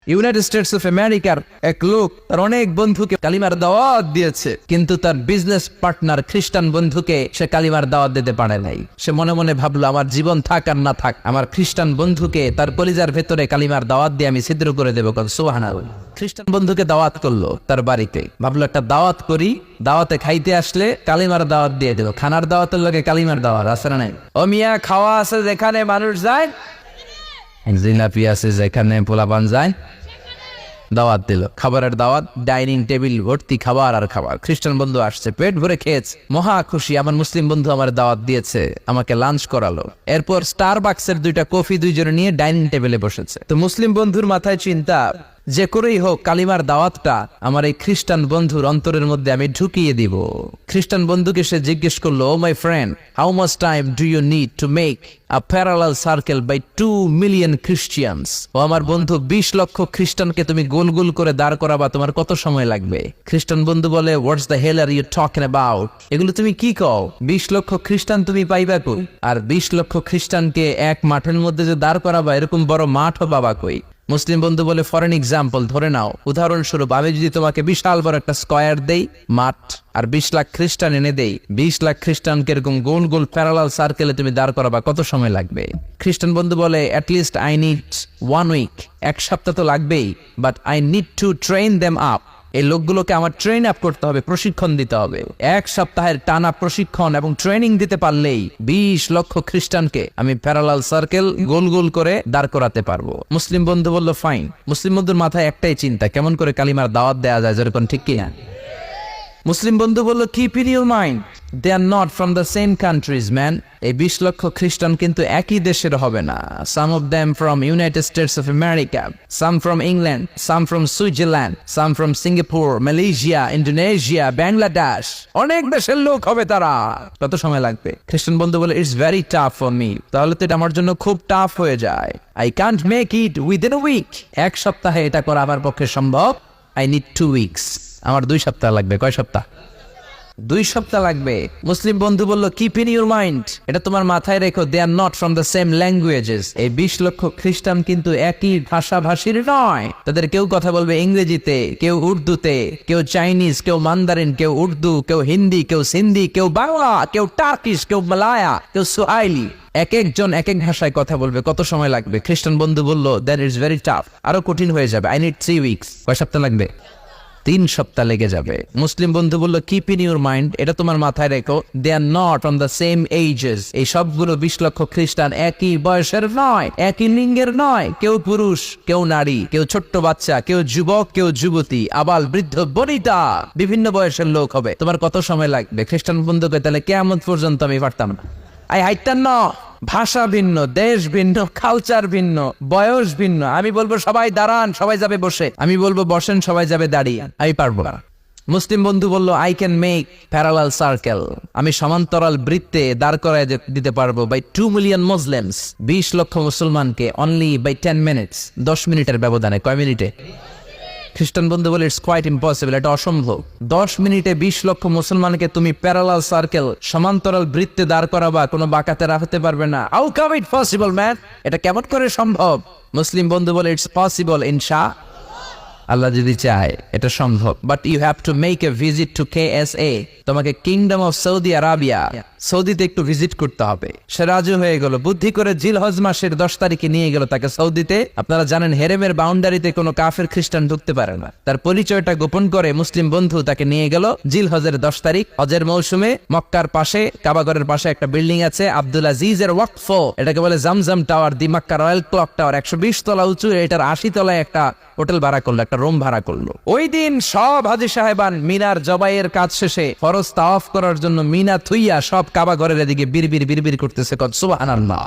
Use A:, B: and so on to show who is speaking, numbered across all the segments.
A: United States of আমেরিকার এক লোক তার অনেক বন্ধুকে কালিমার দাওয়াত দিয়েছে, কিন্তু তার বিজনেস পার্টনার খ্রিস্টান বন্ধুকে সে কালিমার দাওয়াত দিতে পারে নাই। সে মনে মনে ভাবলো, আমার জীবন থাক আর না থাক, আমার খ্রিস্টান বন্ধুকে তার কলিজার ভেতরে কালিমার দাওয়াত দিয়ে আমি ছিদ্র করে দেবো। সুবহানাল্লাহ। খ্রিস্টান বন্ধুকে দাওয়াত করলো তার বাড়িতে, ভাবলো একটা দাওয়াত করি, দাওয়াতে খাইতে আসলে কালিমার দাওয়াত দিয়ে দেবো। খানার দাওয়াতের লগে কালিমার দাওয়াত আছে না নাই? ও মিয়া, খাওয়া আছে যেখানে মানুষ যায়, জিলাপি আছে যেখানে পোলাপান যায়, দাওয়াত দিল, খাবারের দাওয়াত, ডাইনিং টেবিল ভর্তি খাবার আর খাবার। খ্রিস্টান বন্ধু আসছে, পেট ভরে খেয়েছে, মহা খুশি, আমার মুসলিম বন্ধু আমার দাওয়াত দিয়েছে, আমাকে লাঞ্চ করালো। এরপর স্টারবাক্সের 2টা কফি দুইজনে নিয়ে ডাইনিং টেবিলে বসেছে। তো মুসলিম বন্ধুর মাথায় চিন্তা, যে করেই হোক কালিমার দাওয়াতটা আমার এই খ্রিস্টান বন্ধুর অন্তরের মধ্যে আমি ঢুকিয়ে দিব। খ্রিস্টান বন্ধুকে সে জিজ্ঞেস করলো, oh my friend, how much time do you need to make a parallel circle by 2 million Christians? ও আমার বন্ধু, 20 লক্ষ খ্রিস্টানকে তুমি গোল গোল করে দাঁড় করাবা, তোমার কত সময় লাগবে? খ্রিস্টান বন্ধু বলে, what's the hell are you talking about? এগুলো তুমি কি কও? 20 লক্ষ খ্রিস্টান তুমি পাইবা কই? আর 20 লক্ষ খ্রিস্টানকে এক মাঠের মধ্যে যে দাঁড় করাবা, এরকম বড় মাঠও পাবা কই? মুসলিম বন্ধু বলে, ফর এন এক্সাম্পল, ধরে নাও, উদাহরণস্বরূপ আমি যদি তোমাকে বিশাল বড় একটা স্কয়ার দেই, মাঠ, আর 20 লাখ খ্রিস্টান এনে দেই, 20 লাখ খ্রিস্টানকে এরকম গোল গোল প্যারালাল সার্কেলে তুমি দাঁড় করাবা, কত সময় লাগবে? খ্রিস্টান বন্ধু বলে, অ্যাটলিস্ট আই নিড 1 উইক, 1 সপ্তাহ তো লাগবেই, but I need to train them up. এই লোকগুলোকে আমার ট্রেন আপ করতে হবে, প্রশিক্ষণ দিতে হবে। 1 সপ্তাহের টানা প্রশিক্ষণ এবং ট্রেনিং দিতে পারলেই 20 লক্ষ খ্রিস্টানকে আমি প্যারালাল সার্কেল গোল গোল করে দাঁড় করাতে পারবো। মুসলিম বন্ধু বলল, ফাইন। মুসলিম বন্ধুর মাথায় একটাই চিন্তা, কেমন করে কালিমার দাওয়াত দেওয়া যায়, যেরকম, ঠিক কিনা? মুসলিম বন্ধু বলল, keep in your mind, they are not from the same countries man. এই 20 লক্ষ খ্রিস্টান কিন্তু একই দেশের হবে না। Some of them from United States of America, some from England, some from Switzerland, some from Singapore, Malaysia, Indonesia, Bangladesh, অনেক দেশের লোক হবে তারা। কত সময় লাগবে? খ্রিস্টান বন্ধু বলে, it's very tough for me. তাহলে তো এটা আমার জন্য খুব টাফ হয়ে যায়। I can't make it within a week. 1 সপ্তাহে এটা করা আমার পক্ষে সম্ভব। I need 2 weeks. আমার 2 সপ্তাহ লাগবে। কয় সপ্তাহ? 2 সপ্তাহ লাগবে। মুসলিম বন্ধু বলল, কিপ ইন ইউর মাইন্ড, এটা তোমার মাথায় রেখো, they are not from the same languages. এই 20 লক্ষ খ্রিস্টান কিন্তু একই ভাষাভাষীর নয়। তাদের কেউ কথা বলবে ইংরেজিতে, কেউ উর্দুতে, কেউ চাইনিজ, কেউ মান্দারিন, কেউ উর্দু, কেউ হিন্দি, কেউ সিন্ধি, কেউ বাংলা, কেউ টার্কিশ, কেউ মালায়া, কেউ সুহাইলি। এক একজন এক এক ভাষায় কথা বলবে, কত সময় লাগবে? খ্রিস্টান বন্ধু বলল, দ্যাট ইজ ভেরি টাফ, আরো কঠিন হয়ে যাবে। I need 3 weeks. কয় সপ্তাহ লাগবে? 3 সপ্তাহ লেগে যাবে। মুসলিম বন্ধু বলল, কিপ ইন ইউর মাইন্ড, এটা তোমার মাথায় রেখো, they are not from the same ages. এই সবগুলো 20 লক্ষ খ্রিস্টান একই বয়সের নয়, একই লিঙ্গের নয়। কেউ পুরুষ, কেউ নারী, কেউ ছোট্ট বাচ্চা, কেউ যুবক, কেউ যুবতী, আবাল বৃদ্ধ বনিতা, বিভিন্ন বয়সের লোক হবে। তোমার কত সময় লাগবে? খ্রিস্টান বন্ধুকে, তাহলে কিয়ামত পর্যন্ত আমি পারতাম না। আই হাইতাম না। ভাষা ভিন্ন, দেশ ভিন্ন, কালচার ভিন্ন, বয়স ভিন্ন। আমি বলবো সবাই দাঁড়ান, সবাই যাবে বসে। আমি বলবো বসেন, সবাই যাবে দাঁড়িয়ে। আমি পারবো না। মুসলিম বন্ধু বলল, I can make parallel circle, আমি সমান্তরাল বৃত্তে দাঁড় করায় দিতে পারবো বাই 2 মিলিয়ন মুসলিমস, 20 লক্ষ মুসলমানকে, অনলি বাই 10 মিনিটস, 10 মিনিটের ব্যবধানে। কয় মিনিটে? খ্রিস্টান বন্ধু বলে, ইটস কোয়াইট ইম্পসিবল, এটা অসম্ভব। 10 মিনিটে 20 লক্ষ মুসলমানকে তুমি প্যারালাল সার্কেল, সমান্তরাল বৃত্তে দাঁড় করাবা, কোনো বাঁকাতে রাখতে পারবে না। How come it possible man? এটা কেমন করে সম্ভব? মুসলিম বন্ধু বলে, ইটস পসিবল ইনশা আল্লাহ যদি চায়, এটা সম্ভব। But you have to make a visit to KSA, তোমাকে কিংডম অফ সৌদি আরাবিয়া, সৌদিতে একটু ভিজিট করতে হবে। সে রাজি হয়ে গেল। বুদ্ধি করে জিলহজ মাসের 10 তারিখে নিয়ে গেল তাকে সৌদিতে। আপনারা জানেন, হেরেমের বাউন্ডারিতে কোনো কাফের খ্রিস্টান ঢুকতে পারে না। তার পরিচয়টা গোপন করে মুসলিম বন্ধু তাকে নিয়ে গেল জিলহজের 10 তারিখ, হজের মৌসুমে। মক্কার পাশে, কাবাগরের পাশে একটা বিল্ডিং আছে, আব্দুল আজিজের ওয়াকফ, এটাকে বলে জামজাম টাওয়ার, দি মক্কা রয়্যাল ক্লক টাওয়ার, 120 তলা উঁচু। এটার 80 তলায় একটা হোটেল ভাড়া করলো, একটা রুম ভাড়া করলো। ওই দিন সব হাজী সাহেবান মিনার জবাইয়ের কাজ শেষে ফরজ তাওয়াফ করার জন্য মিনা থুইয়া সব কাবা ঘরের এদিকে বিড়বিড় বিড়বিড় করতেছে। সুবহানাল্লাহ।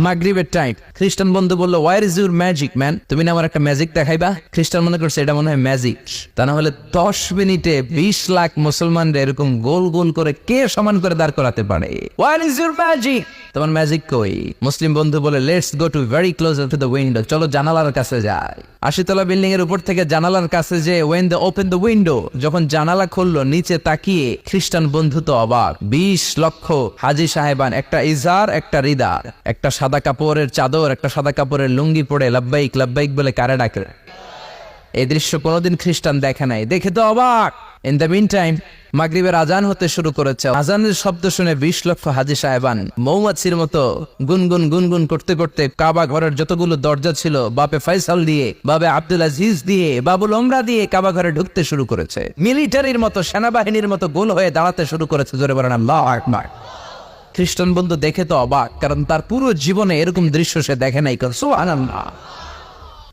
A: মাগরিবের টাইম। খ্রিস্টান বন্ধু বলল, where is your magic man? তুমি না আমার একটা ম্যাজিক দেখাইবা? খ্রিস্টান মনে করছে এটা মনে হয় ম্যাজিক। তা না হলে 10 মিনিটে 20 লাখ মুসলমানরা এরকম গোল গোল করে কে সমান করে দাঁড় করাতে পারে? Where is your magic? তোমার ম্যাজিক কই? মুসলিম বন্ধু বলে, let's go to very close to the window, চলো জানালার কাছে যাই। 80 তলা বিল্ডিং এর উপর থেকে জানালার কাছে যে, when they open the window, যখন জানালা খুললো, নিচে তাকিয়ে খ্রিস্টান বন্ধু তো অবাক। 20 লক্ষ হাজী সাহেবান, একটা ইজার, একটা রিদা, একটা সাদা কাপড়ের চাদর, একটা সাদা কাপড়ের লুঙ্গি পরে লাব্বাইক লাব্বাইক বলে কারে ডাকে। এই দৃশ্য কোনোদিন খ্রিস্টান দেখে নাই, দেখে তো অবাক। ইন দ্য মিন টাইম মাগরিবের আজান হতে শুরু করেছে। আজানের শব্দ শুনে 20 লক্ষ হাজী সাহেবান মৌমাছির মতো গুনগুন গুনগুন করতে করতে কাবা ঘরের যতগুলো দরজা ছিল, বাপে ফয়সাল দিয়ে, বাবে আব্দুল আজিজ দিয়ে, বাবুল ওমরা দিয়ে কাবা ঘরে ঢুকতে শুরু করেছে। মিলিটারির মতো, সেনাবাহিনীর মতো গোল হয়ে দাঁড়াতে শুরু করেছে। জোরে বলেন আল্লাহু আকবার। খ্রিস্টান বন্ধু দেখে তো অবাক, কারণ তার পুরো জীবনে এরকম দৃশ্য সে দেখে নাই। সুবহানাল্লাহ।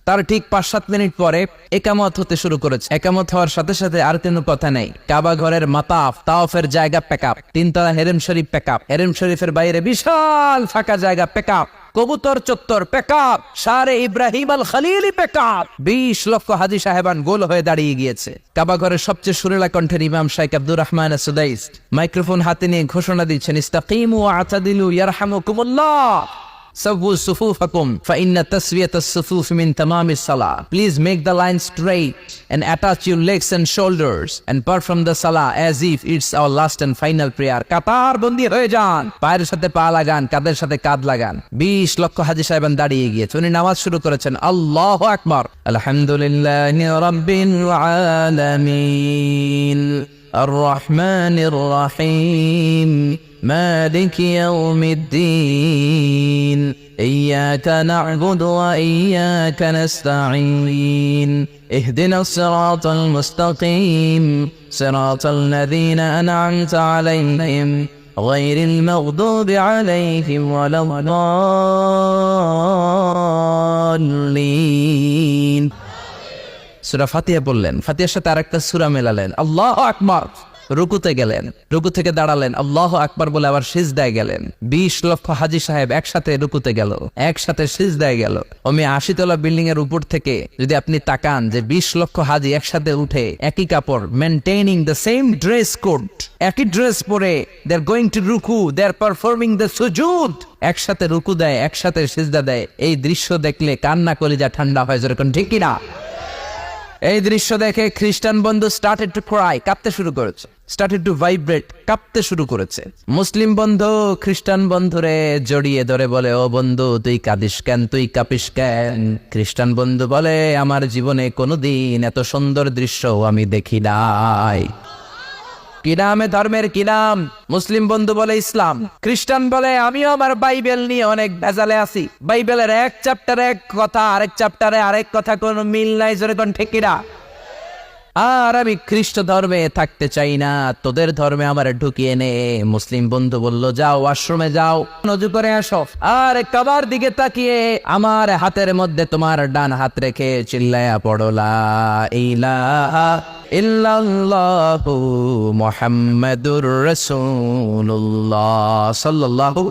A: তার ঠিক 5-7 মিনিট পরে একামত হতে শুরু করেছে। একামত হওয়ার সাথে সাথে আর কোনো কথা নেই। কাবা ঘরের মাতাফ, তাওয়াফের জায়গা প্যাকআপ, 3 তলা হেরেম শরীফ প্যাকআপ, হেরেম শরীফের বাইরে বিশাল ফাঁকা জায়গা প্যাকআপ, কবুতর চত্বর প্যাকআপ, শারে ইব্রাহিম আল খলিলি প্যাকআপ। 20 লক্ষ হাজী সাহেবান গোল হয়ে দাঁড়িয়ে গিয়েছে। কাবা ঘরের সবচেয়ে সুরেলা কণ্ঠের ইমাম শাইখ আব্দুর রহমান সুদাইস মাইক্রোফোন হাতে নিয়ে ঘোষণা দিচ্ছেন, ইস্তাকিমু ওয়া আতাদিলু ইয়ারহামুকুমুল্লাহ, সাওউ সুফুফাকুম ফাইন্না তাসওয়াতাস সুফুফ মিন তামামিস সালাহ। Please make the line straight and attach your legs and shoulders and perform the salah as if it's our last and final prayer. কাতার বন্দী হয়ে যান, পায়ের সাথে পা লাগান, কাঁধের সাথে কাঁধ লাগান। 20 লক্ষ হাজী সাহেবান দাঁড়িয়ে গিয়েছে। উনি নামাজ শুরু করেছেন, আল্লাহু আকবার, আলহামদুলিল্লাহি রাব্বিল আলামিন আর রহমানির রহিম مالك يوم الدين إياك نعبد وإياك نستعين اهدنا الصراط المستقيم صراط الذين أنعمت عليهم غير المغضوب عليهم ولا الضالين। সূরা ফাতিহা বললেন, ফাতিহার সাথে আরেকটা সূরা মেলালেন, আল্লাহু আকবার। রুকুতে গেলেন, রুকু থেকে দাঁড়ালেন, আল্লাহু আকবার বলে আবার সিজদায় গেলেন। 20 লক্ষ হাজী সাহেব একসাথে রুকুতে গেল, একসাথে সিজদায় গেল। 80 তলা বিল্ডিং এর উপর থেকে যদি আপনি তাকান যে 20 লক্ষ হাজী একসাথে উঠে একই কাপড়, maintaining the same dress code, একই ড্রেস পরে দে আর গোইং টু রুকু, দে আর পারফর্মিং দ্য সুজুদ, একসাথে রুকু দেয়, একসাথে সিজদা দেয়। এই দৃশ্য দেখলে কান্না কলিজা ঠান্ডা হয়, যেরকম ঠিক কিনা? এই দৃশ্য দেখে খ্রিস্টান বন্ধু স্টার্টেড টু ক্রাই, কাঁপতে শুরু করেছে, স্টার্টেড টু ভাইব্রেট, কাঁপতে শুরু করেছে। মুসলিম বন্ধু খ্রিস্টান বন্ধুরে জড়িয়ে ধরে বলে, ও বন্ধু তুই কাঁদিস কেন, তুই কাঁপিস কেন? খ্রিস্টান বন্ধু বলে, আমার জীবনে কোনোদিন এত সুন্দর দৃশ্য আমি দেখি নাই। কি নামে ধর্মের কি নাম? মুসলিম বন্ধু বলে ইসলাম, খ্রিস্টান বলে আমিও আমার বাইবেল নিয়ে অনেক ভেজালে আছি, বাইবেলের এক চ্যাপ্টারে এক কথা, আরেক চ্যাপ্টারে আরেক কথা, কোনো মিল নাই, যেরকম ঠিক কিনা? আর আমি খ্রিস্ট ধর্মে থাকতে চাই না, তোদের ধর্মে আমার ঢুকিয়ে নে। মুসলিম বন্ধু বলল, যাও ওয়াশরুমে যাও, নজু করে আসো, আর কাবার দিকে তাকিয়ে আমার হাতের মধ্যে তোমার ডান হাত রেখে চিল্লায়া পড়ো লা ইলাহা ইল্লাল্লাহু মুহাম্মাদুর রাসূলুল্লাহ সাল্লাল্লাহু